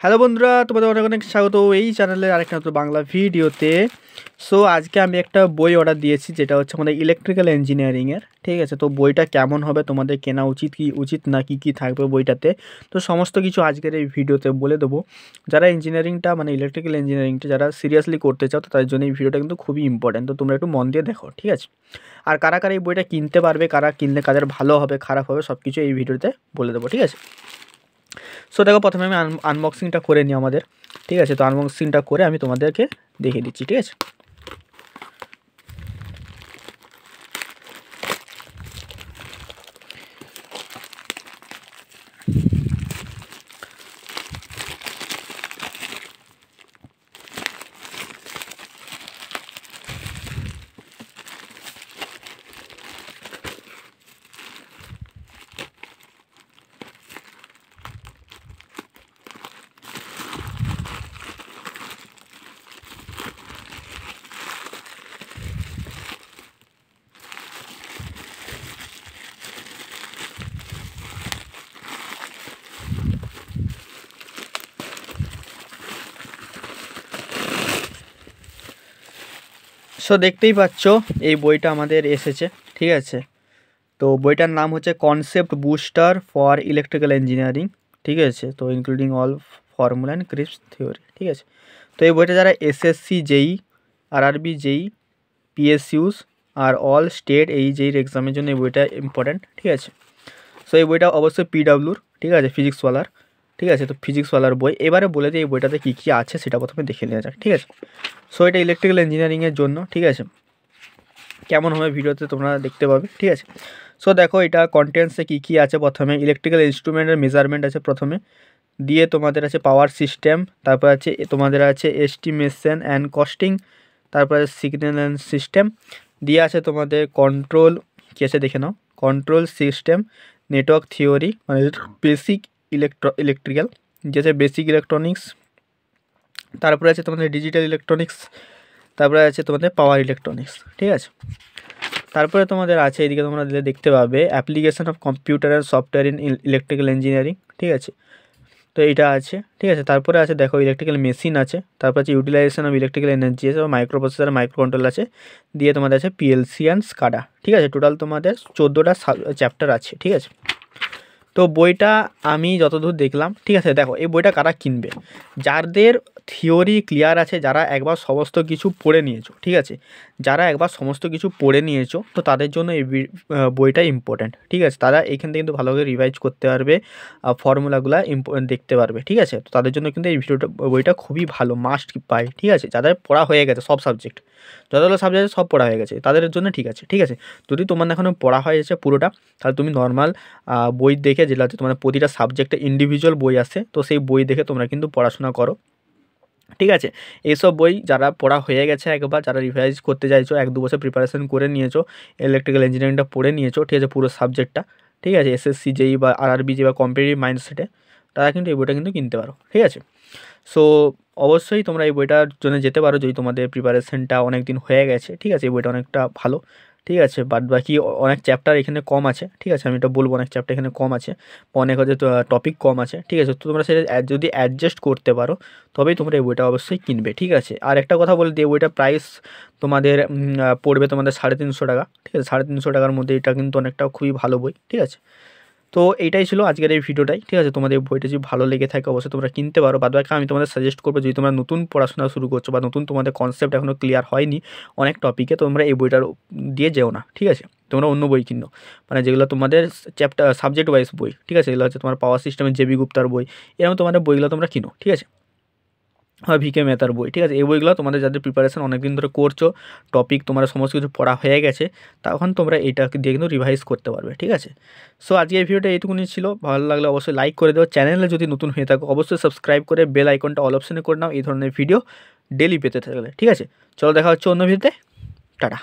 Hello বন্ধুরা, তোমাদের অনেক অনেক স্বাগত এই চ্যানেলের আরেকটা নতুন বাংলা ভিডিওতে। সো আজকে আমি একটা বই অর্ডার দিয়েছি, যেটা হচ্ছে আমাদের ইলেকট্রিক্যাল ইঞ্জিনিয়ারিংয়ের। ঠিক আছে, তো বইটা কেমন হবে, তোমাদের কেনা উচিত কি উচিত না, কী থাকবে বইটাতে, তো সমস্ত কিছু আজকের এই ভিডিওতে বলে দেবো। যারা ইঞ্জিনিয়ারিংটা মানে ইলেকট্রিক্যাল ইঞ্জিনিয়ারিংটা যারা সিরিয়াসলি করতে চাও, তো তার জন্য এই ভিডিওটা কিন্তু খুবই ইম্পর্টেন্ট। তো তোমরা একটু মন দিয়ে দেখো, ঠিক আছে। আর কারা কারা এই বইটা কিনতে পারবে, কারা কিনলে কাদের ভালো হবে খারাপ হবে সব কিছু এই ভিডিওতে বলে দেবো, ঠিক আছে। সো দেখো, প্রথমে আমি আনবক্সিংটা করে নিই আমাদের, ঠিক আছে। তো আনবক্সিংটা করে আমি তোমাদেরকে দেখিয়ে দিচ্ছি, ঠিক আছে। সো দেখতেই পাচ্ছ এই বইটা আমাদের এসেছে, ঠিক আছে। তো বইটার নাম হচ্ছে concept booster for electrical engineering, ঠিক আছে। তো including all formula and crisp theory, ঠিক আছে। তো এই বইটা যারা এসএসসি জেই, আরআরবি জেই, পিএসইউস আর অল স্টেট এই জেইর এক্সামের জন্য এই বইটা ইম্পর্ট্যান্ট, ঠিক আছে। সো এই বইটা অবশ্যই পিডাব্লিউর, ঠিক আছে, ফিজিক্সওয়ালার, ঠিক আছে। তো ফিজিক্সওয়ালার বই। এবারে বলে দিই এই বইটাতে কী কী আছে সেটা প্রথমে দেখে নেওয়া যাক, ঠিক আছে। সো এটা ইলেকট্রিক্যাল ইঞ্জিনিয়ারিংয়ের জন্য, ঠিক আছে। কেমন হবে ভিডিওতে তোমরা দেখতে পাবে, ঠিক আছে। সো দেখো এটা কন্টেন্টসে কী কী আছে। প্রথমে ইলেকট্রিক্যাল ইনস্ট্রুমেন্টের মেজারমেন্ট আছে প্রথমে, দিয়ে তোমাদের আছে পাওয়ার সিস্টেম, তারপর আছে তোমাদের আছে এস্টিমেশন অ্যান্ড কস্টিং, তারপরে সিগন্যাল অ্যান্ড সিস্টেম, দিয়ে আছে তোমাদের কন্ট্রোল, কী আছে দেখে নাও, কন্ট্রোল সিস্টেম, নেটওয়ার্ক থিওরি মানে বেসিক ইলেকট্রিক্যাল, যে আছে বেসিক ইলেকট্রনিক্স, তারপরে আছে তোমাদের ডিজিটাল ইলেকট্রনিক্স, তারপরে আছে তোমাদের পাওয়ার ইলেকট্রনিক্স, ঠিক আছে। তারপরে তোমাদের আছে এদিকে তোমরা দেখতে পাবে application of computer and software in electrical engineering, ঠিক আছে। তো এইটা আছে, ঠিক আছে। তারপরে আছে দেখো ইলেকট্রিক্যাল মেশিন আছে, তারপর আছে ইউটিলাইজেশন অফ ইলেকট্রিক্যাল এনার্জি আছে, মাইক্রো প্রসেসর, মাইক্রো কন্ট্রোল আছে, দিয়ে তোমাদের আছে পিএলসি অ্যান্ড স্কাডা, ঠিক আছে। টোটাল তোমাদের 14টা চ্যাপ্টার আছে, ঠিক আছে। তো বইটা আমি যতদূর দেখলাম, ঠিক আছে। দেখো এই বইটা কারা কিনবে, যাদের থিওরি ক্লিয়ার আছে, যারা একবার সমস্ত কিছু পড়ে নিয়েছো, ঠিক আছে। যারা একবার সমস্ত কিছু পড়ে নিয়েছো, তো তাদের জন্য এই বইটা ইম্পর্ট্যান্ট, ঠিক আছে। তারা এইখান থেকে কিন্তু ভালোভাবে রিভাইজ করতে পারবে, ফর্মুলাগুলো দেখতে পারবে, ঠিক আছে। তো তাদের জন্য কিন্তু এই বইটা খুবই ভালো, মাস্ট বাই, ঠিক আছে। যাদের পড়া হয়ে গেছে সব সাবজেক্ট, যতগুলো সাবজেক্ট সব পড়া হয়ে গেছে তাদের জন্য ঠিক আছে, ঠিক আছে। যদি তোমার এখনও পড়া হয়ে গেছে পুরোটা, তাহলে তুমি নর্মাল বই দেখে, যেটা হচ্ছে তোমাদের প্রতিটা সাবজেক্টে ইন্ডিভিজুয়াল বই আছে, তো সেই বই দেখে তোমরা কিন্তু পড়াশোনা করো, ঠিক আছে। এইসব বই যারা পড়া হয়ে গেছে একবার, যারা রিভাইজ করতে চাইছো, 1-2 বছর প্রিপারেশন করে নিয়েছো, ইলেকট্রিক্যাল ইঞ্জিনিয়ারিংটা পড়ে নিয়েছো, ঠিক আছে, পুরো সাবজেক্টটা, ঠিক আছে, এসএসসি জেই বা আরআরবি জেই বা কম্পিটিটিভ মাইন্ডসেটে, তারা কিন্তু এই বইটা কিন্তু কিনতে পারো, ঠিক আছে। সো অবশ্যই তোমরা এই বইটার জন্য যেতে পারো যদি তোমাদের প্রিপারেশনটা অনেক দিন হয়ে গেছে, ঠিক আছে। এই বইটা অনেকটা ভালো, ঠিক আছে। বাদ বাকি অনেক চ্যাপ্টার এখানে কম আছে, ঠিক আছে। আমি এটা বলবো অনেক চ্যাপ্টার এখানে কম আছে, অনেক হচ্ছে টপিক কম আছে, ঠিক আছে। তো তোমরা সেটা যদি অ্যাডজাস্ট করতে পারো, তবেই তোমরা এই বইটা অবশ্যই কিনবে, ঠিক আছে। আর একটা কথা বলে দিই, এই বইটার প্রাইস তোমাদের পড়বে তোমাদের 350 টাকা, ঠিক আছে। 350 টাকার মধ্যে এটা কিন্তু অনেকটা খুবই ভালো বই, ঠিক আছে। তো এইটাই ছিল আজকের এই ভিডিওটাই, ঠিক আছে। তোমাদের বইটা যদি ভালো লেগে থাকে অবশ্যই তোমরা কিনতে পারো। বাদ বাকি আমি তোমাদের সাজেস্ট করবো, যদি তোমরা নতুন পড়াশোনা শুরু করছো বা নতুন তোমাদের কনসেপ্ট এখনও ক্লিয়ার হয়নি অনেক টপিকে, তোমরা এই বইটার দিয়ে যেও না, ঠিক আছে। তোমরা অন্য বই কিনো, মানে যেগুলো তোমাদের চ্যাপ্টার সাবজেক্ট ওয়াইজ বই, ঠিক আছে। এগুলো হচ্ছে তোমার পাওয়ার সিস্টেমের জেবি গুপ্তার বই, এরকম তোমাদের বইগুলো তোমরা কিনো, ঠিক আছে। হয় ভিকে মেহতার বই, ঠিক আছে। এই বইগুলো তোমাদের যাদের প্রিপারেশন অনেক দিন ধরে করছো, টপিক তোমার সমস্ত কিছু পড়া হয়ে গেছে, তখন তোমরা এইটাকে দিয়ে কিন্তু রিভাইজ করতে পারবে, ঠিক আছে। সো আজকে এই ভিডিওটা এইটুকুনি ছিল। ভালো লাগলে অবশ্যই লাইক করে দেবো, চ্যানেলে যদি নতুন হয়ে থাকো অবশ্যই সাবস্ক্রাইব করে বেল আইকনটা অল অপশনে করে নাও এই ধরনের ভিডিও ডেলি পেতে থাকলে, ঠিক আছে। চলো দেখা হচ্ছে অন্য ভিডিওতে, টাটা।